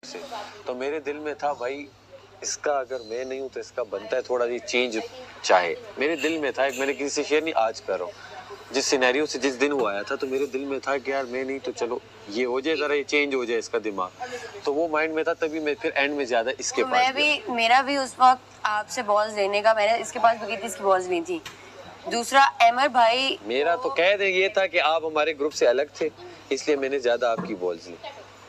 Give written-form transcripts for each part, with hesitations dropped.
से। तो मेरे दिल में था भाई इसका अगर मैं नहीं हूँ तो इसका बनता है थोड़ा ये चेंज चाहे। मेरे दिल में था, एक मैंने किसी से शेयर नहीं आज कर रहा हूँ, जिस सिनेरियो से जिस दिन वो आया था तो मेरे दिल में था कि यार मैं नहीं तो चलो ये हो जाए, जरा ये चेंज हो जाए इसका दिमाग, तो वो माइंड में था। तभी मैं फिर एंड में ज्यादा इसके तो पास मैं भी, मेरा भी उस वक्त आपसे बॉल्स लेने का, मैंने इसके पास भी की थी, इसकी बॉल्स नहीं थी। दूसरा अमर भाई, मेरा तो कह दे ये था कि आप हमारे ग्रुप से अलग थे इसलिए मैंने ज्यादा आपकी बॉल्स ली।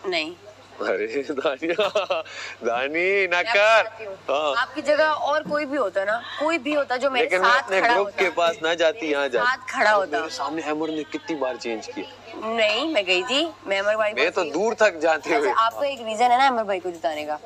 नहीं, अरे दानी ना कर। हाँ। आपकी जगह और कोई भी होता ना, कोई भी होता जो मेरे लेकिन साथ मैं खड़ा ग्रुप होता, के पास ना जाती, यहाँ जाती, साथ खड़ा होता। मेरे सामने अमर ने कितनी बार चेंज किया। नहीं, मैं गई थी, मैं अमर भाई मैं तो दूर तक जाते हुए। आपको एक रीजन है ना अमर भाई को जिताने का,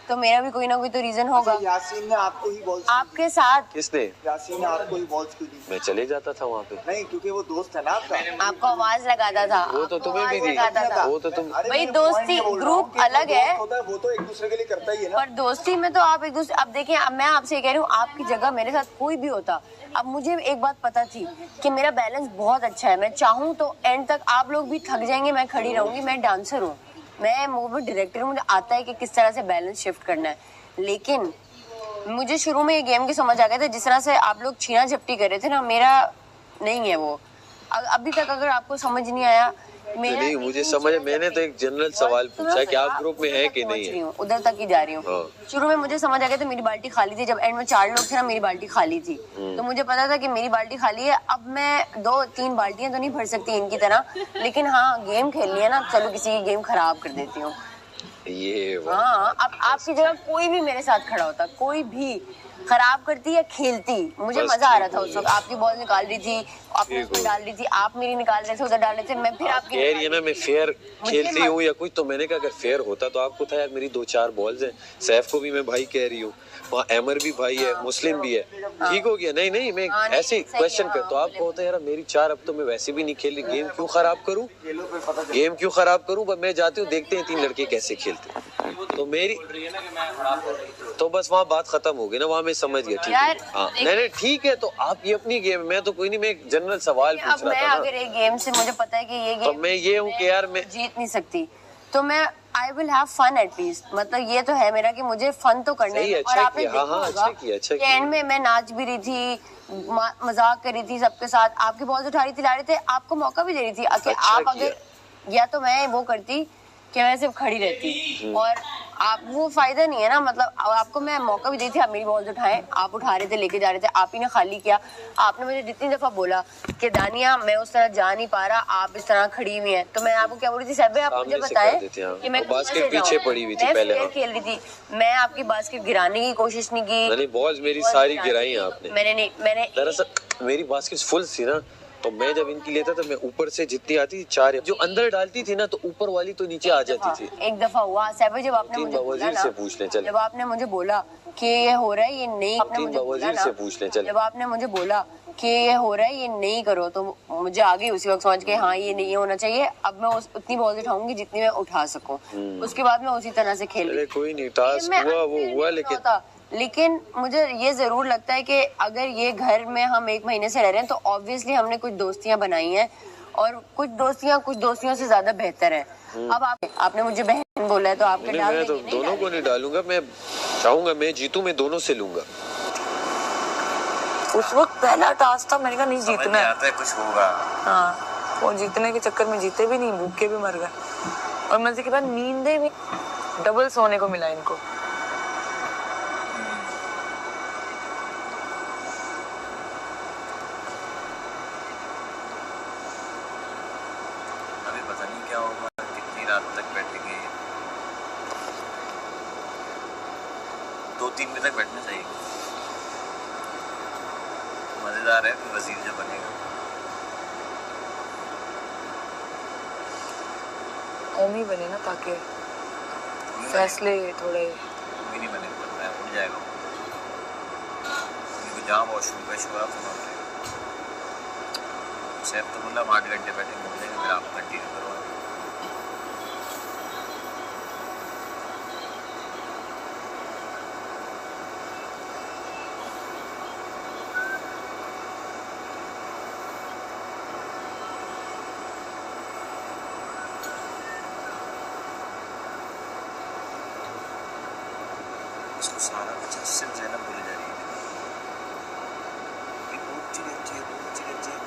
तो मेरा भी कोई ना कोई तो रीजन होगा। यासीन ने आपको ही बॉल्स आपके साथ किसने? यासीन ने आपको ही बॉल्स क्यों दी? मैं चले जाता था वहाँ पे। नहीं, क्योंकि वो दोस्त है ना आपका। आपको आवाज लगाता था, वो तो तुम्हें भी दी, वो तो तुम। भाई दोस्ती ग्रुप अलग है, वो तो एक दूसरे के लिए करता ही है ना। पर दोस्ती में तो आप एक दूसरे, अब देखिए, अब मैं आपसे कह रही हूँ, आपकी जगह मेरे साथ कोई भी होता, अब मुझे एक बात पता थी कि मेरा बैलेंस बहुत अच्छा है, मैं चाहूँ तो एंड तक आप लोग भी थक जाएंगे, मैं खड़ी रहूंगी, मैं डांसर हूँ, मैं मूवी डायरेक्टर हूँ, मुझे आता है कि किस तरह से बैलेंस शिफ्ट करना है। लेकिन मुझे शुरू में ये गेम की समझ आ गया था, जिस तरह से आप लोग छीना झपटी कर रहे थे ना, मेरा नहीं है वो। अभी तक अगर आपको समझ नहीं आया, नहीं मुझे समझ, मैंने तो एक जनरल सवाल पूछा कि आप ग्रुप में है कि नहीं है, उधर तक ही जा रही हूँ। शुरू में मुझे समझ आ गया था मेरी बाल्टी खाली थी, जब एंड में 4 लोग थे ना, मेरी बाल्टी खाली थी, तो मुझे पता था कि मेरी बाल्टी खाली है। अब मैं 2-3 बाल्टियां तो नहीं भर सकती इनकी तरह, लेकिन हाँ गेम खेलनी है ना, चलो किसी की गेम खराब कर देती हूँ। ये हाँ, अब आपकी जगह कोई भी मेरे साथ खड़ा होता, कोई भी खराब करती या खेलती, मुझे मजा आ रहा था उस वक्त। आपकी बॉल निकाल रही थी, आपने उसमें डाल रही थी, आप मेरी निकाल रहे थे, उधर डाल रहे थे, मैं फिर आपकी कह रही है ना मैं फेयर खेलती हूँ या कुछ, तो मैंने कहा अगर फेयर होता तो आपको था यार मेरी 2-4 बॉल्स हैं, सैफ को भी मैं भाई कह रही हूँ, वहाँ अमर भी भाई है, मुस्लिम भी है, ठीक हो गया। नहीं नहीं मैं ऐसे क्वेश्चन कर, तो आपको होता है यार मेरी 4, अब तो मैं वैसे भी नहीं खेली, गेम क्यों खराब करूँ, गेम क्यों खराब करूँ, मैं जाती हूँ देखते हैं 3 लड़के कैसे खेलते, तो मेरी तो बस वहाँ बात खत्म हो गई ना, वहाँ मैं समझ गया। ठीक है, हाँ नहीं ठीक है, तो आप ये अपनी गेम, मैं तो कोई नहीं, मैं एक जनरल सवाल पूछ रहा था ना। अगर एक गेम से मुझे पता है कि ये गेम तो मैं ये हूँ कि यार मैं जीत नहीं सकती, तो मैं I will have fun at least, मतलब ये तो है मेरा कि मुझे फन तो करना है। और आपने देखा होगा एंड में मैं नाच भी रही थी, मजाक कर रही थी सबके साथ, आपकी बॉल्स उठा रही थी, ला रहे थे, आपको मौका भी दे रही थी कि आप अगर, या तो मैं वो करती कि मैं सिर्फ खड़ी रहती, और आप वो फायदा नहीं है ना, मतलब आपको मैं मौका भी दी थी, आप मेरी बॉल्स उठाएं, आप उठा रहे थे, लेके जा रहे थे, आप ही ने खाली किया। आपने मुझे जितनी दफा बोला कि दानिया मैं उस तरह जा नहीं पा रहा, आप इस तरह खड़ी हुई हैं, तो मैं आपको क्या बोल रही थी, साहब आप मुझे बताएं कि मैं बास्केट पीछे पड़ी हुई थी, पहले खेल रही थी, मैं आपकी बास्केट गिराने की कोशिश नहीं की, बॉल्स मेरी सारी गिराई आपने। मैंने दरअसल मेरी बास्केट फुल थी ना, तो मैं जब इनकी लेता था, मैं ऊपर से जितनी आती थी 4 जो अंदर डालती थी ना, तो ऊपर वाली तो नीचे आ जाती थी। एक दफा हुआ साहब, जब आपने मुझे बोला ना, से पूछ ले चल, जब आपने मुझे बोला कि ये हो रहा है, ये नहीं, आपने मुझे बोला ना, से पूछ ले चल, जब आपने मुझे बोला कि ये हो रहा है, ये नहीं करो, तो मुझे आ गई उसी वक्त समझ के, हाँ ये नहीं होना चाहिए, अब मैं उतनी बॉल उठाऊंगी जितनी मैं उठा सकूं। उसके बाद मैं उसी तरह से खेल रही। कोई नहीं, टास्क हुआ वो हुआ, लेकिन मुझे ये जरूर लगता है कि अगर ये घर में हम 1 महीने से रह रहे हैं, तो ऑब्वियसली हमने कुछ दोस्तियां बनाई हैं, और कुछ दोस्तियों से ज्यादा बेहतर है। अब आपने मुझे बहन बोला है, तो आपके डाल मैं तो दोनों को नहीं डालूंगा, मैं चाहूंगा मैं जीतूं, मैं दोनों से लूंगा। उस वक्त पहला टास्क था, मैंने कहा नहीं जीतना है, कुछ होगा। हाँ, वो जीतने के चक्कर में जीते भी नहीं, भूखे भी मर गए, और मजे के बाद नींदे भी डबल सोने को मिला इनको। पता नहीं क्या होगा, कितनी रात तक बैठेंगे, 2-3 बजे तक बैठना चाहिए, मजेदार है। फिर वजीर जो बनेगा ओमी बने ना, ताकि फैसले थोड़े भी नहीं बने, पता है उड़ जाएगा, क्योंकि जहाँ वॉशरूम पे शोर आप सैफ तो बोला 8 घंटे बैठे बोलेंगे, फिर आप कंटिन्यू करो। उसको सारा कुछ सिर्फ ज़ैनब बोले जा रही है कि बोलती रहती है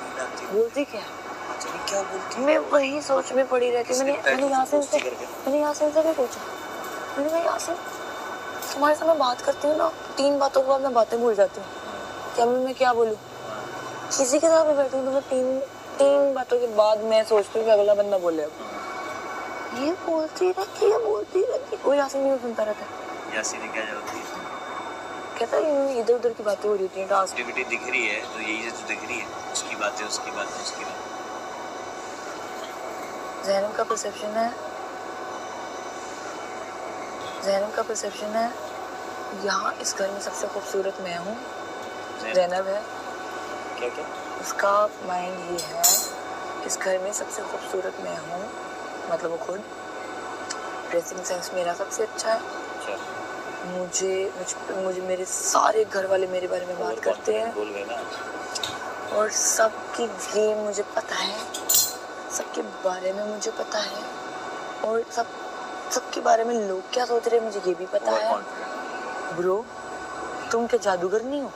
नींद आती है। बोलती क्या? पता नहीं क्या बोलती है। मैं वही सोच में पड़ी रहती हूँ। मैंने यासिन से भी पूछा। मैंने कहा यासिन, तुम्हारे साथ मैं बात करती हूँ ना, 3 बातों के बाद मैं बातें भूल जाती हूँ। क्या मैं क्या बोलूँ? किसी के साथ भी बैठी हूँ तो मैं तीन बातों के बाद मैं सोचती हूँ कि अगला बंदा बोले। अब ये बोलती रहती है। वो यासिन नहीं सुनता रहता है। यासिन ने क्या जवाब दिया? कहता है इधर उधर की बातें हो रही थी। टास्क एक्टिविटी दिख रही है तो यही जो दिख रही है, उसकी बातें उसकी बातें उसकी बातें। ज़ैनब का परसेप्शन है यहाँ इस घर में सबसे खूबसूरत मैं हूँ। ज़ैनब है क्या उसका माइंड ये है, इस घर में सबसे खूबसूरत मैं हूँ, मतलब वो खुद। ड्रेसिंग सेंस मेरा सबसे अच्छा है। मुझे मेरे सारे घर वाले मेरे बारे में बात करते हैं बोल गए ना। और सबकी गेम मुझे पता है, सबके बारे में मुझे पता है, और सबके बारे में लोग क्या सोच रहे हैं मुझे ये भी पता है। ब्रो, तुम क्या जादूगर नहीं हो?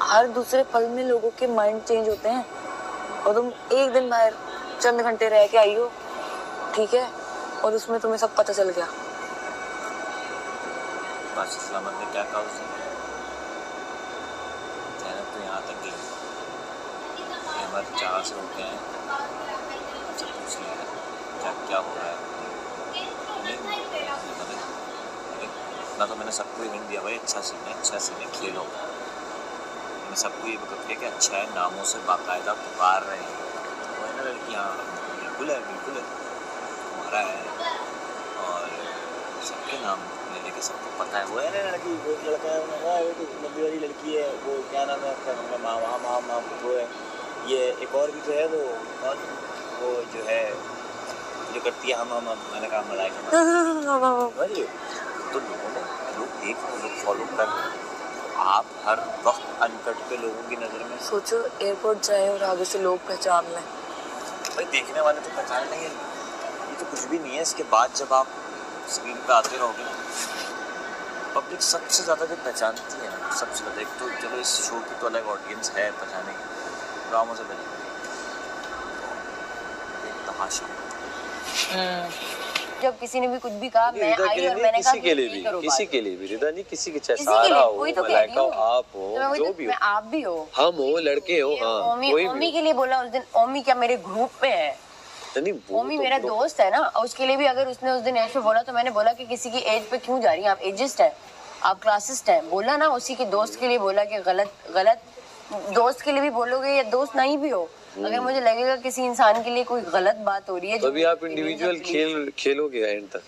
हर दूसरे पल में लोगों के माइंड चेंज होते हैं और तुम एक दिन बाहर चंद घंटे रह के आई हो, ठीक है, और उसमें तुम्हें सब पता चल गया। बादशाह सलामत ने क्या कहा उसे? ज़ैनब तो यहाँ तक गई, हमारे जहाँ से होते हैं अच्छा पूछ लिया क्या हो रहा है। इतना तो मैंने सबको हिंट दिया भाई, अच्छा सीन है खेलो। मैंने सबको ये बता दिया कि अच्छा है, नामों से बाकायदा पुकार रहे हैं। वो है ना लड़कियाँ, बिल्कुल है तुम्हारा है, और सबके नाम ले लेके सबको पता है। वो है ना लड़की, वो लड़का है, नब्बे वाली लड़की है, वो क्या नाम है उसका, माँ वो है। ये एक और भी तो है, वो जो है जो करती है हम मैंने कहा मलाइका। तो लोग फॉलो कर रहे हैं। आप हर वक्त अनकट पे लोगों की नज़र में सोचो एयरपोर्ट जाए और आगे से लोग पहचान लें। भाई देखने वाले तो पहचान लेंगे, ये तो कुछ भी नहीं है। इसके बाद जब आप स्क्रीन पे आते रहोगे पब्लिक सबसे ज़्यादा जो पहचानती है ना, सबसे ज़्यादा, एक तो चलो इस शो की तो अलग ऑडियंस है पहचाने की, ड्रामों से पहले एक तमाशा। जब किसी ने भी कुछ भी कहा, मैं आई और मैंने कहा किसी के लिए भी रिदा नहीं, किसी के चाहे सारा हो, मलाइका हो, आप हो, जो भी हो, आप भी हो, हम हो, लड़के हो, हाँ ओमी के लिए बोला उस दिन। ओमी क्या मेरे ग्रुप में है? ओमी मेरा दोस्त है ना, उसके लिए भी अगर उसने उस दिन एज पे बोला तो मैंने बोला कि किसी की एज पे क्यों जा रही हैं आप, एजिस्ट है आप, क्लासिस्ट है, बोला ना। उसी के दोस्त के लिए बोला कि गलत दोस्त के लिए भी बोलोगे या दोस्त नहीं भी हो, अगर मुझे लगेगा किसी इंसान के लिए कोई गलत बात हो रही है तो भी आप इंडिविजुअल खेलोगे एंड तक।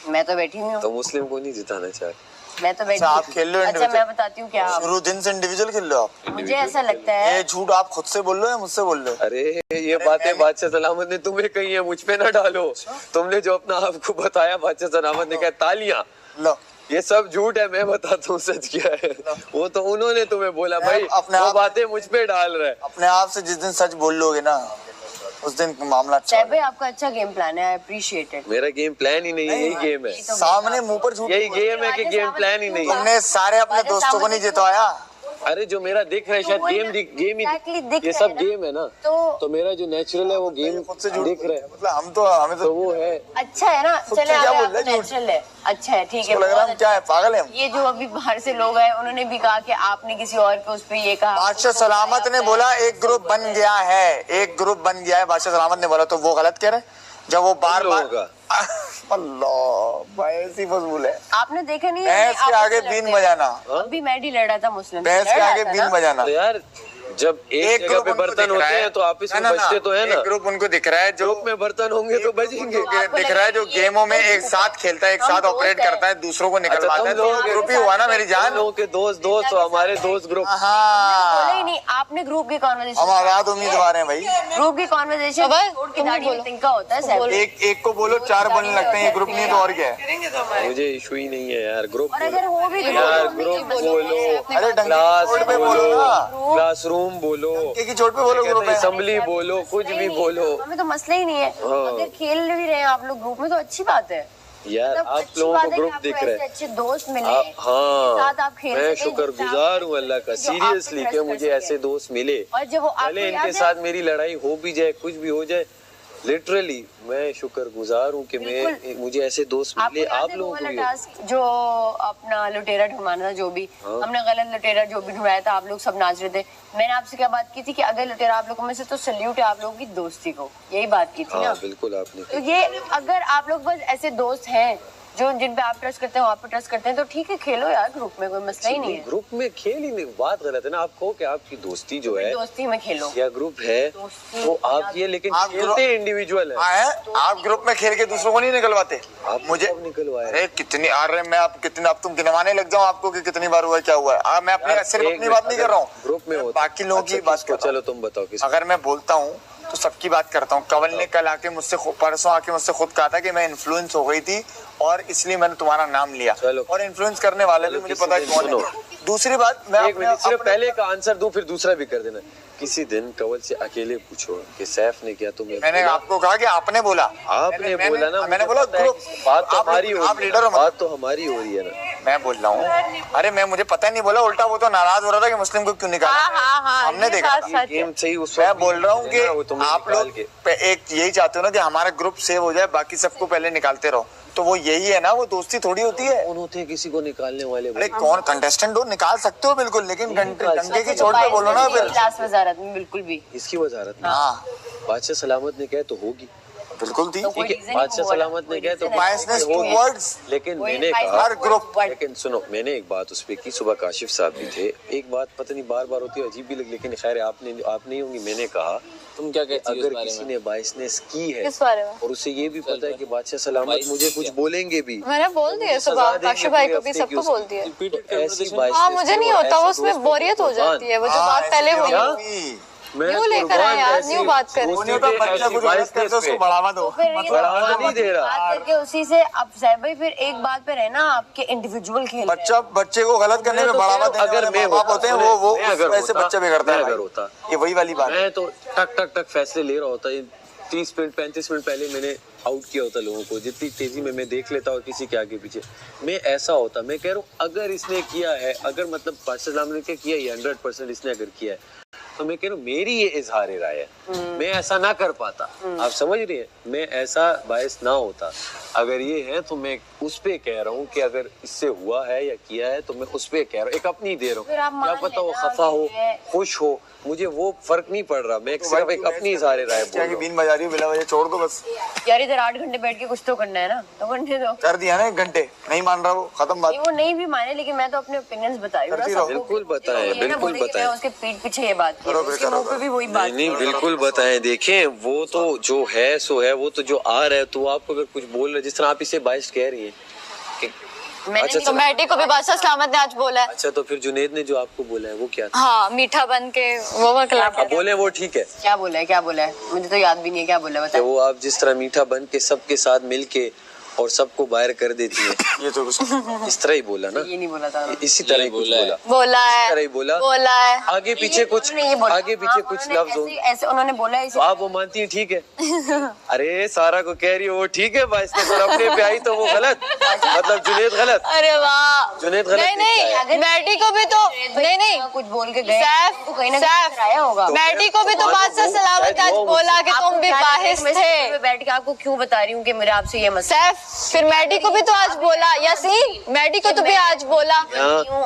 मैं तो बैठी हुई हूँ, तो मुस्लिम को नहीं जिताना चाह रही। मैं तो बैठी। आप खेल लो अच्छा मैं बताती हूँ क्या, शुरू दिन से इंडिविजुअल खेल लो आप। मुझे ऐसा लगता है ये झूठ आप खुद से बोल लो या मुझसे बोल लो? अरे ये बातें बादशाह सलामत ने तुम्हें कही है, मुझ पे ना डालो। तुमने जो अपना आपको बताया, बादशाह सलामत ने कहा तालियां, लो ये सब झूठ है, मैं बताता हूँ सच क्या है। वो तो उन्होंने तुम्हें बोला भाई, अपने वो बातें मुझ पे डाल रहे। अपने आप से जिस दिन सच बोल लोगे ना, उस दिन मामला अच्छा भाई आपका अच्छा गेम प्लान है, आई अप्रिशिएट इट। मेरा गेम प्लान ही नहीं है, यही गेम है। सामने मुंह पर झूठ, यही गेम है कि गेम प्लान ही नहीं है। तुमने सारे अपने दोस्तों को नहीं जितवाया। अरे जो मेरा दिख रहा है शायद गेम ही, ये सब गेम है ना, तो मेरा जो नेचुरल है वो गेम खुद से झूठ दिख रहा है, मतलब हमें तो वो है अच्छा है ना। चले आपका नेचुरल है, अच्छा है, ठीक है। लग रहा है हम क्या है, पागल है हम। ये जो अभी बाहर से लोग आए उन्होंने भी कहा कि आपने किसी और पे उस पे ये कहा। बादशाह सलामत ने बोला एक ग्रुप बन गया है, बादशाह सलामत ने बोला, तो वो गलत कह रहे जब वो बार अल्लाह भाई ऐसी फजूल है। आपने देखा नहीं भैंस के आगे बीन बजाना, अभी मैडी लड़ा था मुस्लिम, भैंस के आगे बीन बजाना। तो यार जब एक जगह पे बर्तन होते हैं तो आपस में बजते तो है ना। ग्रुप उनको दिख रहा है जो ग्रुप में बर्तन होंगे तो बजेंगे। दिख रहा है जो गेमों में एक साथ खेलता है, एक साथ ऑपरेट करता है, दूसरों को निकलवाता है, तो ग्रुप ही हुआ ना मेरी जान। लोगों के दोस्त हमारे दोस्त ग्रुप। बोला ही नहीं आपने, ग्रुप की कॉन्वर्सेशन हम आजाद उम्मीदवार हैं भाई। ग्रुप की कॉन्वर्सेशन तिनका होता है, एक को बोलो 4 बनने लगते हैं, ये ग्रुप नहीं तो और क्या है। मुझे इशू ही नहीं है यार ग्रुप, और अगर हो भी यार ग्रुप बोलो, अरे क्लास पे बोलो ना, क्लासरूम बोलो, की चोट पे बोलो, ग्रुप है, असेंबली बोलो, कुछ भी बोलो, हमें तो मसला ही नहीं है। अगर खेल भी रहे हैं आप लोग ग्रुप में तो अच्छी बात है। यार मतलब आप अच्छी लोगों बात को है कि ग्रुप आपको दिख ऐसे रहे हैं। अच्छे दोस्त मिले हाँ साथ आप खेल मैं सकें, शुक्रगुजार हूँ अल्लाह का जो आप पे सीरियसली trust कि कर मुझे सके। ऐसे दोस्त मिले। और जब वो आपको भले याद इनके है- साथ मेरी लड़ाई हो भी जाए कुछ भी हो जाए, लिटरली मैं शुक्रगुजार हूँ कि मैं मुझे ऐसे दोस्त आपको मिले। याद आप है वो लोगों वाला को भी। टास्क जो अपना लुटेरा ढूंढना था, जो भी हाँ। हमने गलत लुटेरा जो भी ढूंढाया था, आप लोग सब नाच रहे थे। मैंने आपसे क्या बात की थी कि अगर लुटेरा आप लोगों में से, तो सल्यूट है आप लोगों की दोस्ती को, यही बात की थी ना। हाँ बिल्कुल आपने तो ये अगर आप लोग बस ऐसे दोस्त हैं जो जिन पे आप ट्रस्ट करते हैं, आप पे ट्रस्ट करते हैं, तो ठीक है खेलो यार ग्रुप में, कोई मसला ही नहीं है। ग्रुप में खेल ही नहीं, बात गलत है ना। आप कहो कि आपकी दोस्ती जो है दोस्ती में खेलो या ग्रुप है दोस्ती वो आप ये, लेकिन आप खेलते इंडिविजुअल है। आप ग्रुप में खेल के दूसरों को नहीं निकलवाते। आप मुझे कब निकलवाए? अरे कितनी आ रहे मैं आप कितने, अब तुम गिनवाने लग जाओ आपको कि कितनी बार हुआ क्या हुआ है। मैं अपनी यार, सिर्फ एक अपनी बात नहीं कर रहा हूँ, ग्रुप में होता। बाकी लोगों की अच्छा, बात किसको? कर रहा हूं। चलो तुम बताओ किस। अगर मैं बोलता हूँ तो सबकी बात करता हूँ। कंवल ने कल आके मुझसे परसों आके मुझसे खुद कहा था कि मैं इन्फ्लुएंस हो गई थी और इसलिए मैंने तुम्हारा नाम लिया। चलो। और इन्फ्लुएंस करने वाले भी मुझे पता है कौन है। दूसरी बात मैं एक मिनट सिर्फ पहले का आंसर दूं फिर दूसरा भी कर देना। किसी दिन कंवल से अकेले पूछो कि सैफ ने क्या तुम्हें मैंने बोला? आपको कहा कि आपने बोला। आपने बोला ना, मैंने मुझे बोला पता है ग्रुप कि बात तो हमारी हो आप रही लीडर है, हो। बात तो हमारी हो रही है ना। मैं बोल रहा हूँ, अरे मैं मुझे पता नहीं बोला, उल्टा वो तो नाराज हो रहा था कि मुस्लिम को क्यों निकाला। हमने देखा ये गेम सही उस मैं वक्त बोल रहा हूँ भी वो कि तुमने आप निकाल लोग के। एक यही चाहते हो ना कि हमारा ग्रुप सेव हो जाए, बाकी सबको पहले निकालते रहो। तो वो यही है ना, वो दोस्ती थोड़ी होती है। कौन होते हैं किसी को निकालने वाले? अरे कौन कंटेस्टेंट हो निकाल सकते हो बिल्कुल, लेकिन डंके की चोट पे बोलो ना फिर। क्लास वजारत में बिल्कुल भी इसकी वजारत में हाँ बादशाह सलामत ने कहा तो होगी, बिल्कुल थी। तो कोई ठीक है। reason ही बादशाह वो बोला, सलामत ने कोई कहा तो reason है। बायसनेस होगी। Two words. लेकिन कोई मैंने biasness कहा हर ग्रुप लेकिन सुनो, मैंने एक बात उस पे की, सुबह काशिफ साहब भी थे, एक बात पता नहीं बार बार होती है अजीब भी लगी, लेकिन खैर आप नहीं होंगी। मैंने कहा तुम क्या कहती हो अगर किसी ने बायसनेस की है किस बारे में? और उसे ये भी पता है कि बादशाह सलामत मुझे कुछ बोलेंगे भी, मैंने बोल दिया सुबह, काशिफ भाई को भी सबको बोल दिया। हाँ मुझे नहीं होता, वो उसमें बोरियत हो जाती है, वो जो बात पहले हुई न्यू लेकर आए यार, न्यू बात करें। वो नहीं होता, बच्चा कुछ गलत करता है उसको बढ़ावा दो। फिर ये बढ़ावा नहीं दे रहा। बात करके उसी से अब साहब भाई फिर एक बात पे रहना, आपके इंडिविजुअल खेल रहे हैं। बच्चे को गलत करने में बढ़ावा देने अगर वाले मैं माँ बाप होते हैं, वो मैं अगर वैसे होता- बच्चे बिगड़ता है मैं अगर भाई। होता ये वही वाली बात है। मैं तो टक टक टक फैसले ले रहा होता। 30 मिनट 35 मिनट पहले मैंने आउट किया होता लोगों को, जितनी तेजी में मैं देख लेता और किसी के आगे पीछे मैं ऐसा होता। मैं कह रहा हूँ अगर इसने किया है, अगर मतलब बादशाह सलाम ने क्या किया, 100% इसने अगर किया है, तो मैं कह रहा हूँ मेरी ये इजहार राय है, मैं ऐसा ना कर पाता। आप समझ रही हैं, मैं ऐसा बायस ना होता। अगर ये है तो मैं उस पे कह रहा हूँ कि अगर इससे हुआ है या किया है तो मैं उस पे कह रहा हूँ, एक अपनी दे रहा फिर आप हूँ। क्या मान पता वो लेना खफा हो कि ये- खुश हो, मुझे वो फर्क नहीं पड़ रहा। मैं सिर्फ एक अपनी इजहार राय बोल क्या रहा की हूँ। बीन बजा रही हो बिना वजह, छोड़ दो बस। यार इधर 8 घंटे बैठ के कुछ तो करना है ना, तो करने दो। कर दिया ना 1 घंटे, नहीं मान रहा वो, खत्म बात। नहीं, वो नहीं भी माने, लेकिन मैं तो अपने ओपिनियंस बता रही हूँ ना करती रहो। सबको। बिल्कुल बताएं, ये ना बिल्कुल बोले कि मैं बताएं। उसके पीठ पीछे ये बात की, करो, उसके करो, मुंह पे भी वही बात नहीं बिल्कुल बताएं। देखें वो तो जो है सो है, वो तो जो आ रहा है, तो आपको अगर कुछ बोल रहे, जिस तरह आप इसे बाइस कह रही हैं कि मैंने अच्छा, नहीं- तो मैटी को भी बादशाह सलामत ने आज बोला है। अच्छा, तो फिर जुनेद ने जो आपको बोला है वो क्या था? हाँ मीठा बन के वो वकला आप बोले वो ठीक है क्या बोला है, क्या बोला है, मुझे तो याद भी नहीं है क्या बोला है, कि बताओ। वो आप जिस तरह मीठा बन के सबके साथ मिलके और सबको बाहर कर देती है, ये तो कुछ इस तरह ही बोला ना, ये नहीं बोला था इसी तरह ही कुछ बोला। बोला इस तरह है, ही बोला। बोला है। आगे पीछे कुछ उन्होंने ये बोला। आगे पीछे हाँ, कुछ उन्होंने लफ्ज हो, ऐसे- ऐसे उन्होंने बोला है तो आप वो मानती हैं ठीक है। अरे सारा को कह रही हो वो ठीक है बाइस ने, पर अपने पे आई तो वो गलत, मतलब जुनेद गलत। अरे वाह, जुनेद गलत नहीं नहीं किया नहीं, मैटी को भी तो नहीं कुछ बोल के गए सैफ तो कहीं ना कहीं आया होगा। मैटी को भी तो बादशाह सलामत आज बोला कि तुम भी बाहिस थे। मैं बैठ के आपको क्यों बता रही हूँ कि मेरे आपसे ये मसला सैफ फिर मैडी को भी तो आज बोला, यासीन मैडी को तो भी आज बोला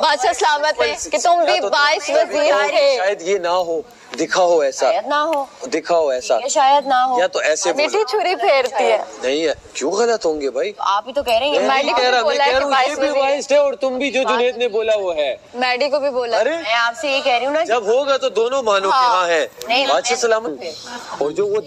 बादशाह सलामत ने कि तुम भी 22 वजीर थे। शायद ये ना हो, दिखा हो ऐसा, शायद ना हो, दिखा हो ऐसा, ये शायद ना हो, या तो ऐसे बोला। मीठी छुरी फेरती है। नहीं है, क्यों गलत होंगे भाई? तो आप ही तो कह रही हैं। मैं मैडी नहीं को कह भी रहा, मैं बोला है कह कि रहा हूँ ये 22 भी वजीर। बाइस्ड है और तुम भी जो जुनेद ने बोला वो है। मैडी को भी बोला। अरे मैं आपसे ये कह रही हूँ ना, जब होगा तो दोनों मानो कि हाँ है नहीं, बादशाह मैं- सलामत, और जो वो